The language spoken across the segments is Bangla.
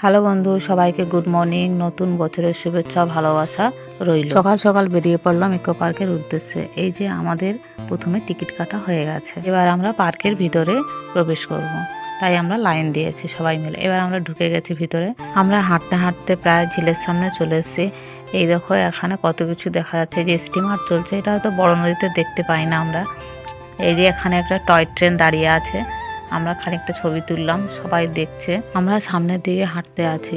হ্যালো বন্ধু, সবাইকে গুড মর্নিং। নতুন বছরের শুভেচ্ছা ভালোবাসা রইল। সকাল সকাল বেরিয়ে পড়লাম ইকো পার্কের উদ্দেশ্যে। এই যে আমাদের প্রথমে টিকিট কাটা হয়ে গেছে, এবার আমরা পার্কের ভিতরে প্রবেশ করব। তাই আমরা লাইন দিয়েছি সবাই মিলে। এবার আমরা ঢুকে গেছি ভিতরে। আমরা হাঁটতে হাঁটতে প্রায় ঝিলের সামনে চলে এসেছি। এই দেখো এখানে কত কিছু দেখা যাচ্ছে, যে স্টিমার চলছে। এটা হয়তো বড় নদীতে দেখতে পাই না আমরা। এই যে এখানে একটা টয় ট্রেন দাঁড়িয়ে আছে, আমরা খানিকটা ছবি তুললাম, সবাই দেখছে। আমরা সামনের দিকে হাঁটতে আছি।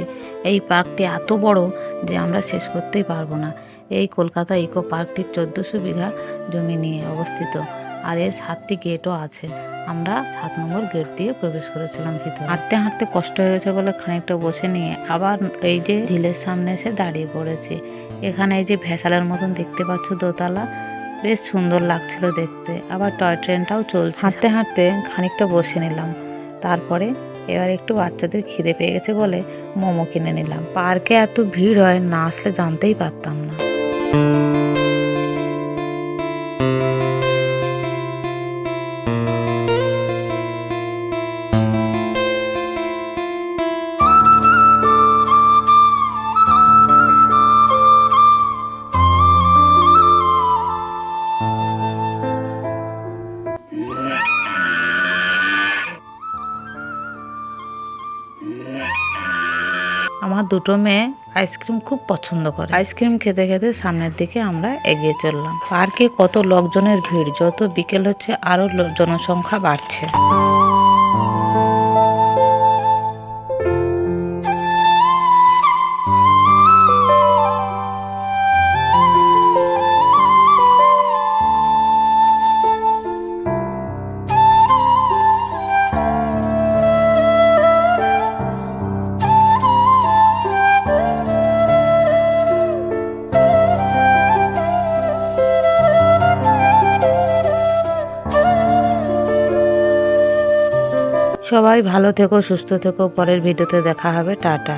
এই পার্কটি এত বড় যে আমরা শেষ করতেই পারবো না। এই কলকাতা ইকো পার্কটি 1400 বিঘা জমি নিয়ে অবস্থিত, আর এর 7টি গেটও আছে। আমরা 7 নম্বর গেট দিয়ে প্রবেশ করেছিলাম ভিতরে। হাঁটতে হাঁটতে কষ্ট হয়ে গেছে বলে খানিকটা বসে নিয়ে আবার এই যে ঝিলের সামনে এসে দাঁড়িয়ে পড়েছি। এখানে এই যে ভেসালের মতন দেখতে পাচ্ছ দোতলা, বেশ সুন্দর লাগছিল দেখতে। আবার টয় ট্রেনটাও চলছে। হাঁটতে হাঁটতে খানিকটা বসে নিলাম। তারপরে এবার একটু বাচ্চাদের খিদে পেয়ে গেছে বলে মোমো কিনে নিলাম। পার্কে এত ভিড় হয়, না আসলে জানতেই পারতাম না। আমার দুটো মেয়ে আইসক্রিম খুব পছন্দ করে। আইসক্রিম খেতে খেতে সামনের দিকে আমরা এগিয়ে চললাম। পার্কে কত লোকজনের ভিড়, যত বিকেল হচ্ছে আরো জনসংখ্যা বাড়ছে। সবাই ভালো থেকো, সুস্থ থেকো। পরের ভিডিওতে দেখা হবে। টাটা।